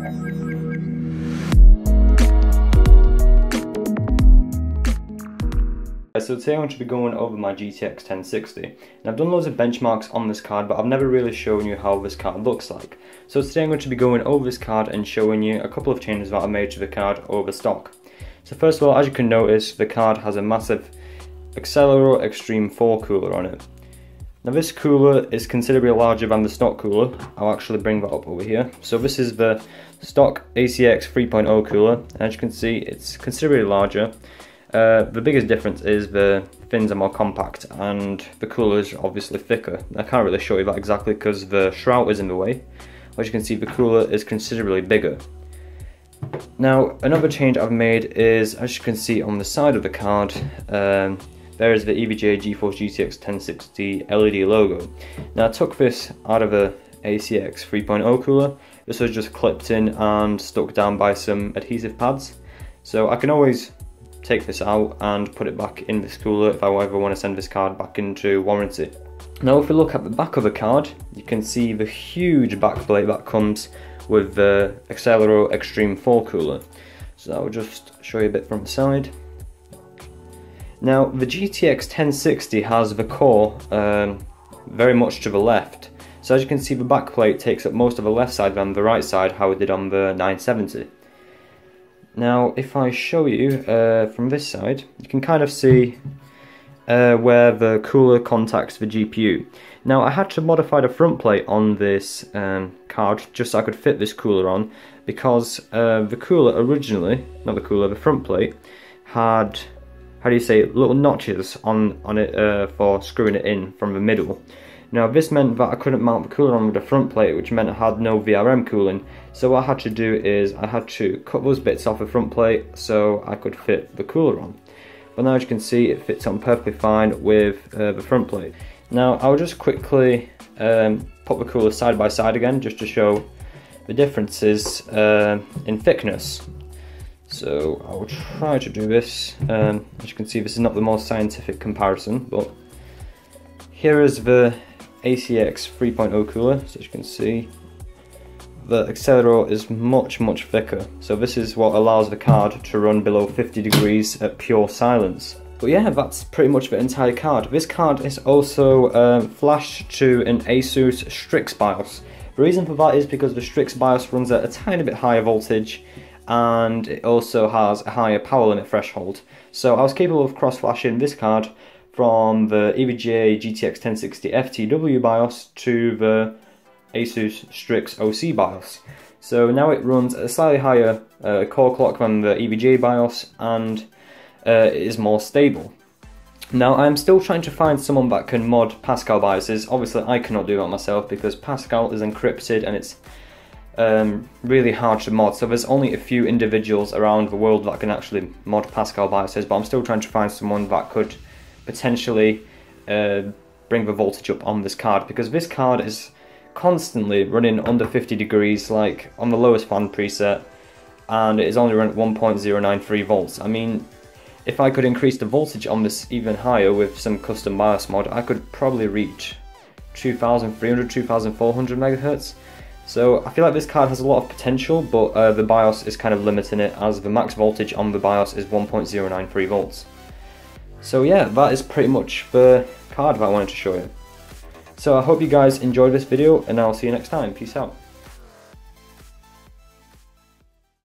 So today I'm going to be going over my GTX 1060, and I've done loads of benchmarks on this card, but I've never really shown you how this card looks like. So today I'm going to be going over this card and showing you a couple of changes that I made to the card over stock. So first of all, as you can notice, the card has a massive Accelero Xtreme IV cooler on it. Now this cooler is considerably larger than the stock cooler. I'll actually bring that up over here. So this is the stock ACX 3.0 cooler, and as you can see, it's considerably larger. The biggest difference is the fins are more compact and the cooler is obviously thicker. I can't really show you that exactly because the shroud is in the way. As you can see, the cooler is considerably bigger. Now another change I've made is, as you can see on the side of the card, there is the EVGA GTX 1060 LED logo. Now I took this out of a ACX 3.0 cooler. This was just clipped in and stuck down by some adhesive pads. So I can always take this out and put it back in this cooler if I ever want to send this card back into warranty. Now if we look at the back of the card, you can see the huge backplate that comes with the Accelero Xtreme IV cooler. So I'll just show you a bit from the side. Now the GTX 1060 has the core very much to the left. So as you can see, the backplate takes up most of the left side than the right side, how it did on the 970. Now if I show you from this side, you can kind of see where the cooler contacts the GPU. Now I had to modify the front plate on this card just so I could fit this cooler on, because the cooler originally, not the cooler, the front plate had, how do you say, little notches on it for screwing it in from the middle. Now this meant that I couldn't mount the cooler on with the front plate, which meant I had no VRM cooling. So what I had to do is I had to cut those bits off the front plate so I could fit the cooler on. But now as you can see, it fits on perfectly fine with the front plate. Now I'll just quickly put the cooler side by side again just to show the differences in thickness. So I'll try to do this. As you can see, this is not the most scientific comparison, but here is the ACX 3.0 cooler. So as you can see, the Accelero is much thicker. So this is what allows the card to run below 50 degrees at pure silence. But yeah, that's pretty much the entire card. This card is also flashed to an ASUS Strix BIOS. The reason for that is because the Strix BIOS runs at a tiny bit higher voltage, and it also has a higher power limit threshold. So I was capable of cross-flashing this card from the EVGA GTX 1060 FTW BIOS to the ASUS Strix OC BIOS. So now it runs at a slightly higher core clock than the EVGA BIOS, and it is more stable. Now I'm still trying to find someone that can mod Pascal BIOSes. Obviously I cannot do that myself because Pascal is encrypted and it's really hard to mod. So there's only a few individuals around the world that can actually mod Pascal BIOSes, but I'm still trying to find someone that could potentially bring the voltage up on this card, because this card is constantly running under 50 degrees, like on the lowest fan preset, and it is only running at 1.093 volts. I mean, if I could increase the voltage on this even higher with some custom BIOS mod, I could probably reach 2300, 2400 megahertz. So I feel like this card has a lot of potential, but the BIOS is kind of limiting it, as the max voltage on the BIOS is 1.093 volts. So yeah, that is pretty much the card that I wanted to show you. So I hope you guys enjoyed this video, and I'll see you next time. Peace out.